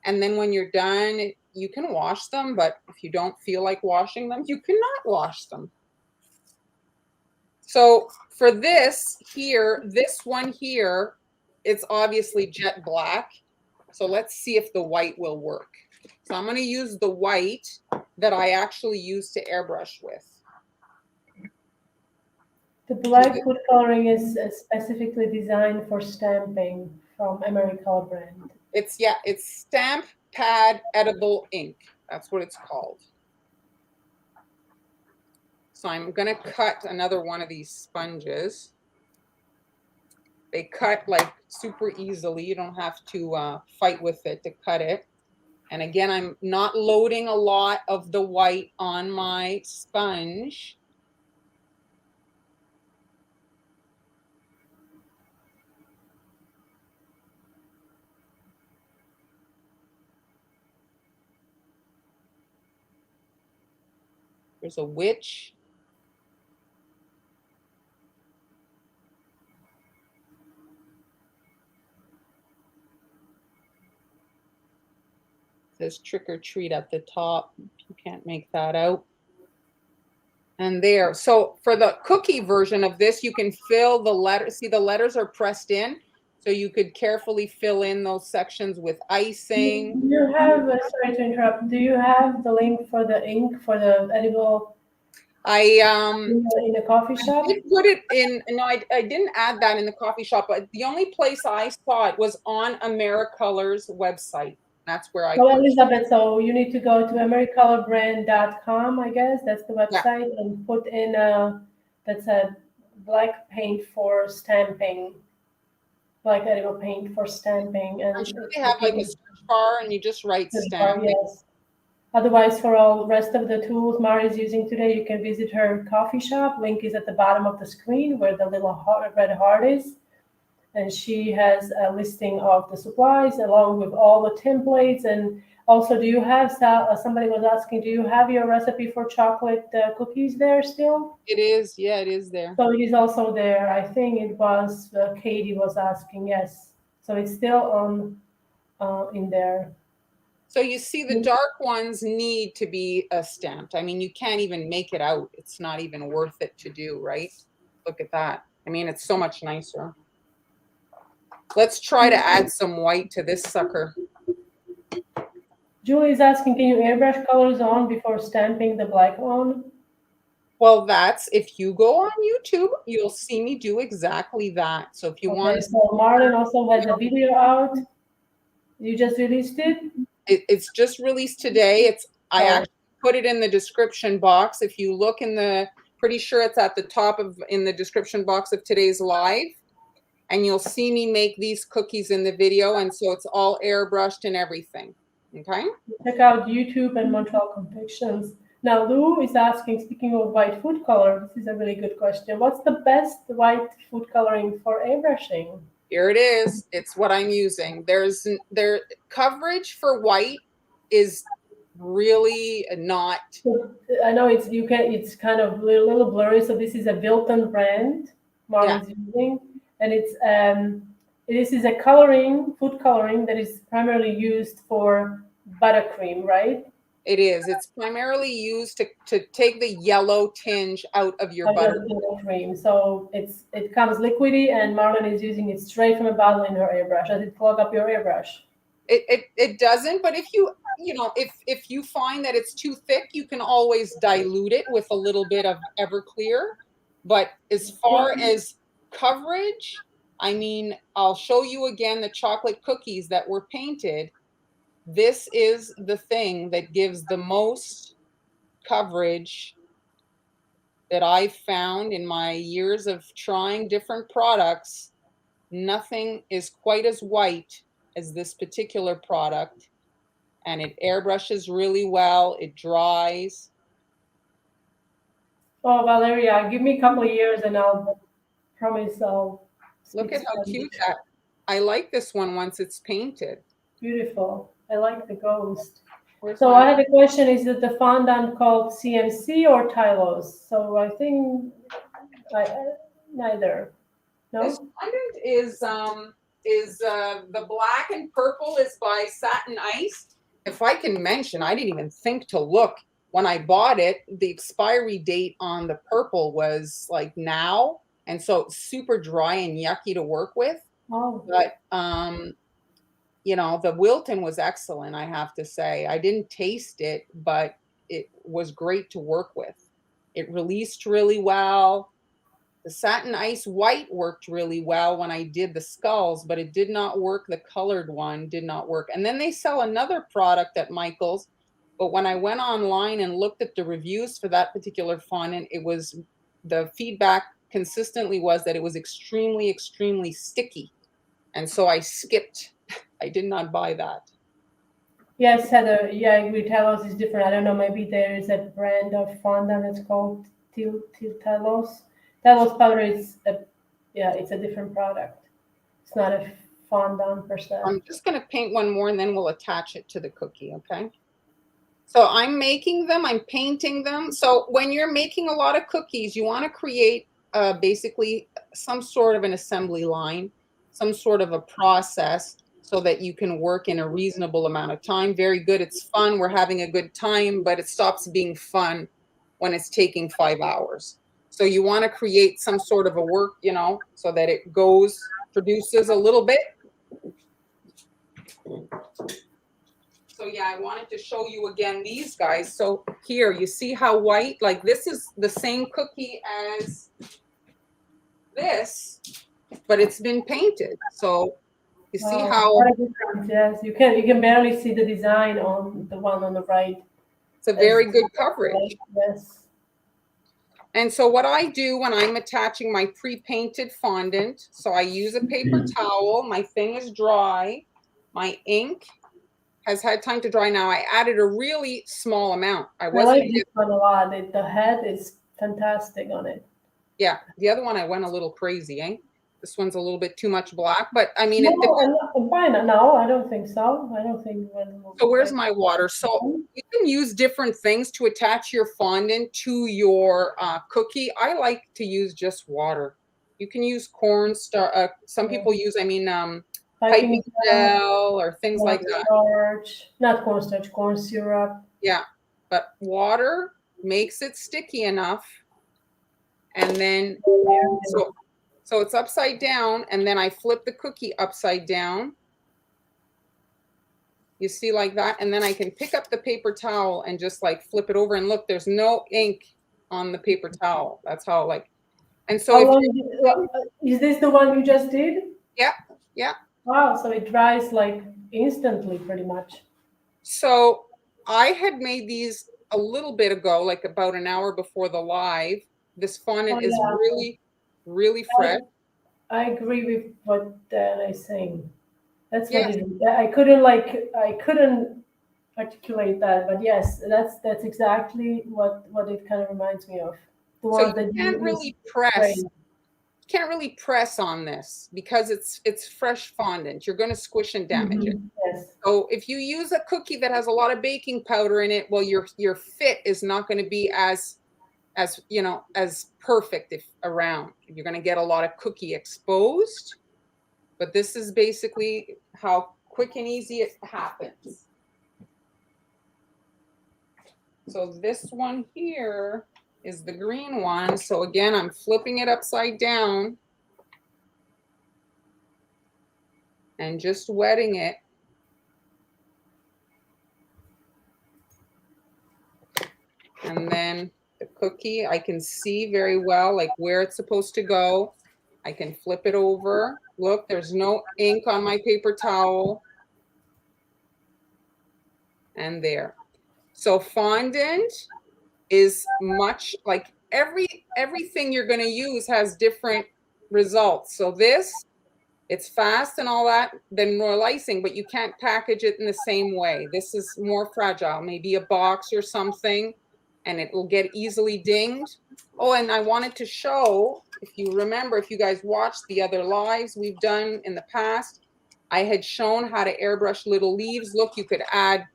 And then when you're done, you can wash them, but if you don't feel like washing them, you cannot wash them. So for this here, this one here, it's obviously jet black. So let's see if the white will work. So I'm going to use the white that I actually use to airbrush with.
The black food coloring is specifically designed for stamping from Americolor brand.
It's stamp pad edible ink. That's what it's called. So I'm going to cut another one of these sponges. They cut like super easily. You don't have to fight with it to cut it. And again, I'm not loading a lot of the white on my sponge. There's a witch. There's trick or treat at the top. You can't make that out. And there. So for the cookie version of this, you can fill the letters. See, the letters are pressed in. So you could carefully fill in those sections with icing.
Do you have, sorry to interrupt, do you have the link for the ink for the edible in the coffee shop?
I did put it in, no, I didn't add that in the coffee shop, but the only place I saw it was on Americolor's website. That's where I.
So Elizabeth, so you need to go to americolorbrand.com, I guess that's the website, and put in that's a black paint for stamping, black edible paint for stamping, and
I'm sure they have like a search bar, and you just write stamping.
Yes. Otherwise, for all the rest of the tools Mara is using today, you can visit her coffee shop. Link is at the bottom of the screen where the little red heart is. And she has a listing of the supplies along with all the templates. And also, do you have, somebody was asking, do you have your recipe for chocolate cookies there still?
It is, yeah, it is there.
So it is also there. I think it was, Katie was asking, yes. So it's still on in there.
So you see the dark ones need to be stamped. I mean, you can't even make it out. It's not even worth it to do, right? Look at that. I mean, it's so much nicer. Let's try to add some white to this sucker.
Julie is asking, can you airbrush colors on before stamping the black on?
Well, that's, if you go on YouTube, you'll see me do exactly that. So if you want.
So Marlon also has a video out. You just released it?
It's just released today. I actually put it in the description box. If you look in the, pretty sure it's at the top in the description box of today's live. And you'll see me make these cookies in the video. And so it's all airbrushed and everything. Okay.
Check out YouTube and Montreal Confections. Now, Lou is asking, speaking of white food color, this is a really good question. What's the best white food coloring for airbrushing?
Here it is. It's what I'm using. There coverage for white is really not.
So, I know it's kind of a little blurry. So this is a Wilton brand
Yeah,
Marlon's using, and this is a coloring, food coloring that is primarily used for buttercream, right?
it is. It's primarily used to take the yellow tinge out of your
Out of
butter.
the cream. So it comes liquidy, and Marlon is using it straight from a bottle in her airbrush. Does it clog up your airbrush?
It doesn't, but if you find that it's too thick, you can always dilute it with a little bit of Everclear. But as far as coverage, I mean, I'll show you again the chocolate cookies that were painted. This is the thing that gives the most coverage that I've found in my years of trying different products. Nothing is quite as white as this particular product, and it airbrushes really well. It dries.
Oh, Valeria, give me a couple of years, and I'll promise I'll
Look
speak
at how
Spanish.
cute that. I like this one once it's painted.
Beautiful. I like the ghost.
Where's
So
my
I had a question: is it the fondant called CMC or Tylos? So I think neither.
This
No.
fondant is the black and purple is by Satin Ice. If I can mention, I didn't even think to look when I bought it. The expiry date on the purple was like now, and so it's super dry and yucky to work with.
Oh.
But the Wilton was excellent, I have to say. I didn't taste it, but it was great to work with. It released really well. The Satin Ice White worked really well when I did the skulls, but it did not work. The colored one did not work. And then they sell another product at Michael's, but when I went online and looked at the reviews for that particular fondant, the feedback consistently was that it was extremely, extremely sticky. And so I skipped. I did not buy that.
Yes, Heather. Yeah, I agree. Talos is different. I don't know. Maybe there is a brand of fondant that's called Talos. Talos powder is it's a different product. It's not a fondant per se.
I'm just going to paint one more and then we'll attach it to the cookie, okay? So I'm making them, I'm painting them. So when you're making a lot of cookies, you want to create basically some sort of an assembly line, some sort of a process so that you can work in a reasonable amount of time. Very good. It's fun. We're having a good time, but it stops being fun when it's taking 5 hours. So you want to create some sort of a work, so that it produces a little bit. So yeah, I wanted to show you again these guys. So here, you see how white, like this is the same cookie as this, but it's been painted. So you see how
What a difference! Yes, you can barely see the design on the one on the right.
it's a very good coverage.
Yes.
And so what I do when I'm attaching my pre-painted fondant, so I use a paper towel, my thing is dry, my ink has had time to dry now. I added a really small amount.
I like this one a lot. The head is fantastic on it.
Yeah, the other one I went a little crazy, eh? This one's a little bit too much black, but I mean,
I'm fine. No, I don't think so. I don't think.
So where's my water? So you can use different things to attach your fondant to your cookie. I like to use just water. You can use cornstarch. Some people use, piping gel or things like that.
Cornstarch, not cornstarch, corn syrup.
Yeah, but water makes it sticky enough. And then, so it's upside down, and then I flip the cookie upside down. You see, like that, and then I can pick up the paper towel and just like flip it over, and look, there's no ink on the paper towel. That's how and so
is this the one you just did?
Yeah, yeah.
Wow, so it dries like instantly pretty much.
So I had made these a little bit ago, like about an hour before the live. This fondant is really, really fresh.
I agree with what Dan is saying. That's what it is. I couldn't articulate that, but yes, that's exactly what it kind of reminds me of. The
So
ones
you
that you
can't
use
really press.
spray.
Can't really press on this because it's fresh fondant. You're going to squish and damage it.
Yes.
So if you use a cookie that has a lot of baking powder in it, well, your fit is not going to be as as perfect if around. You're going to get a lot of cookie exposed. But this is basically how quick and easy it happens. So this one here is the green one. So again, I'm flipping it upside down and just wetting it. And then the cookie, I can see very well like where it's supposed to go. I can flip it over. Look, there's no ink on my paper towel. And there. So fondant is much like everything you're going to use has different results. So this, it's fast and all that than royal icing, but you can't package it in the same way. This is more fragile, maybe a box or something, and it will get easily dinged. Oh, and I wanted to show, if you remember, if you guys watched the other lives we've done in the past, I had shown how to airbrush little leaves. Look, you could add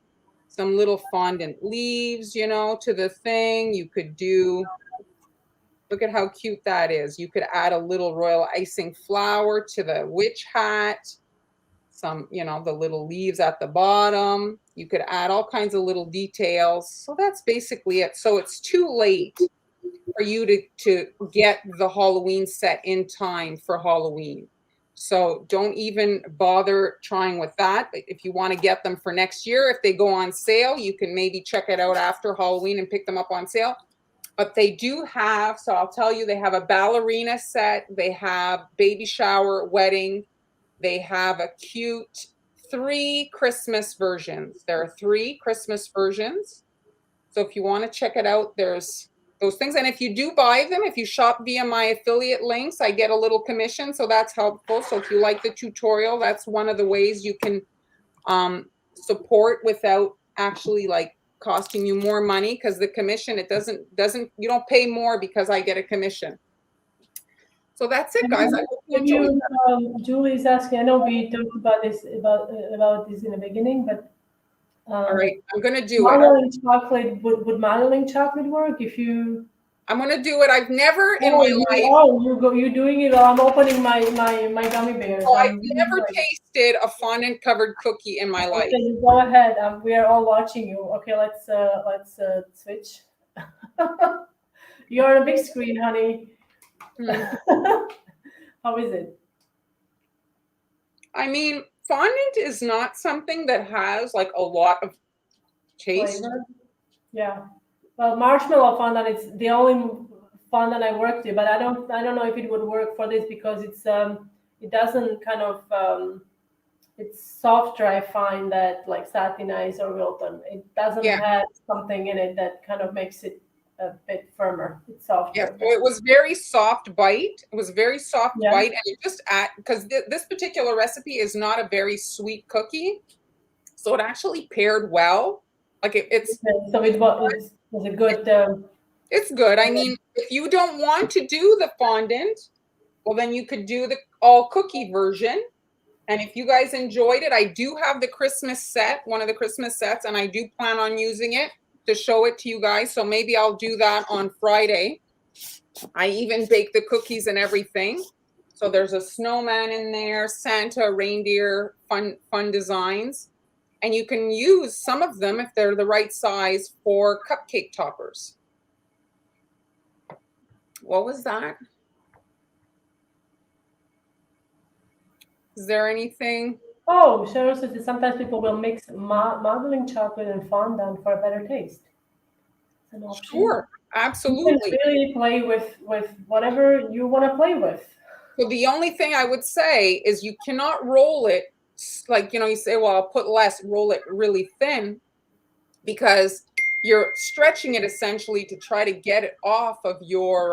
some little fondant leaves, you know, to the thing. You could do, look at how cute that is. You could add a little royal icing flower to the witch hat, some, you know, the little leaves at the bottom. You could add all kinds of little details. So that's basically it. So it's too late for you to get the Halloween set in time for Halloween. So don't even bother trying with that. If you want to get them for next year, if they go on sale, you can maybe check it out after Halloween and pick them up on sale. But they do have, so I'll tell you, they have a ballerina set, they have baby shower, wedding, they have a cute 3 Christmas versions. There are 3 Christmas versions. So if you want to check it out, there's those things. And if you do buy them, if you shop via my affiliate links, I get a little commission. So that's helpful. So if you like the tutorial, that's one of the ways you can support without actually like costing you more money, because the commission, it doesn't, you don't pay more because I get a commission. So that's it, guys. I hope you enjoyed that.
Julie's asking, I know we talked about this in the beginning, but
All right, I'm gonna do it.
modeling chocolate, would modeling chocolate work if you?
I'm gonna do it. I've never in my life.
You're doing it. I'm opening my gummy bears.
Oh, I've never tasted a fondant covered cookie in my life.
Okay, go ahead. We are all watching you. Okay, let's switch. You're on a big screen, honey. How is it?
I mean, fondant is not something that has like a lot of taste.
Flavor? Yeah. Well, marshmallow fondant is the only fondant I worked with, but I don't know if it would work for this because it doesn't kind of it's softer. I find that like Satinize or Wilton, it doesn't have something in it that kind of makes it a bit firmer. It's softer.
Yeah, so it was very soft bite. It was very soft bite, and you just add, because this particular recipe is not a very sweet cookie, so it actually paired well. Like it's
so it was a good.
It's good. I mean, if you don't want to do the fondant, well, then you could do the all cookie version. And if you guys enjoyed it, I do have the Christmas set, one of the Christmas sets, and I do plan on using it to show it to you guys. So maybe I'll do that on Friday. I even bake the cookies and everything. So there's a snowman in there, Santa, reindeer, fun designs. And you can use some of them if they're the right size for cupcake toppers. What was that? Is there anything?
Oh, Cheryl says that sometimes people will mix modeling chocolate and fondant for a better taste. It's an option.
Sure, absolutely.
You can really play with whatever you want to play with.
So the only thing I would say is you cannot roll it like, you say, well, I'll put less, roll it really thin, because you're stretching it essentially to try to get it off of your,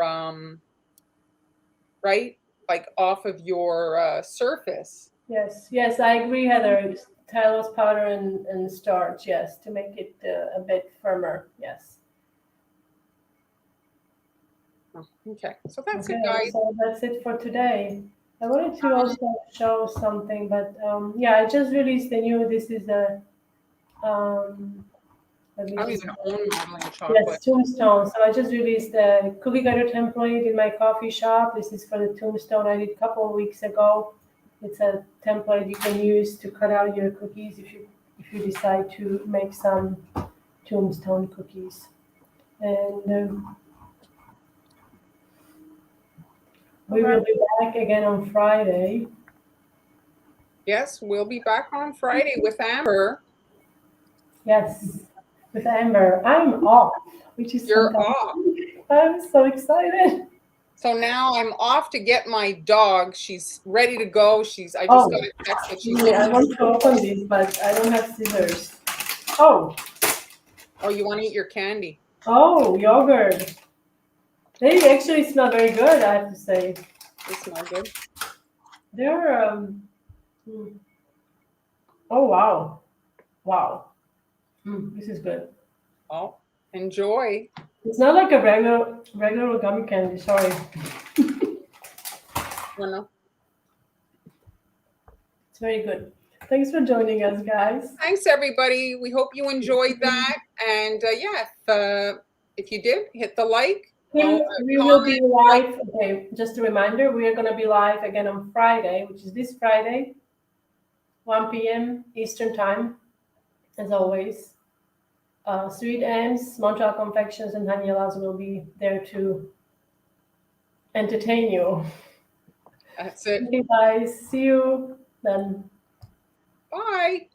right? Like off of your surface.
Yes, I agree, Heather. Tylose powder and starch, yes, to make it a bit firmer, yes.
Okay, so that's
Okay,
it, guys.
so that's it for today. I wanted to also show something, but yeah, I just released the new. This is a let me
I don't
just
even own modeling
yes,
chocolate.
tombstone. So I just released the cookie cutter template in my coffee shop. This is for the tombstone I did a couple of weeks ago. It's a template you can use to cut out your cookies if you decide to make some tombstone cookies. And we will be back again on Friday.
Yes, we'll be back on Friday with Amber.
Yes, with Amber. I'm off, which is
You're
fantastic.
off.
I'm so excited.
So now I'm off to get my dog. She's ready to go. I just
Oh,
got a text that she's
I want to open this, but I don't have scissors. Oh,
Oh, you want to eat your candy?
oh, yogurt. They actually smell very good, I have to say.
They smell good.
They're oh wow. Wow. This is good.
Oh, enjoy.
It's not like a regular gummy candy, sorry.
No.
It's very good. Thanks for joining us, guys.
Thanks, everybody. We hope you enjoyed that. And if you did, hit the like.
We will be
Comment.
live. Okay, just a reminder, we are going to be live again on Friday, which is this Friday, 1 p.m. Eastern Time, as always. Sweet Ames, Montreal Confections, and Daniela's will be there to entertain you.
That's it.
Okay, guys. See you then.
Bye.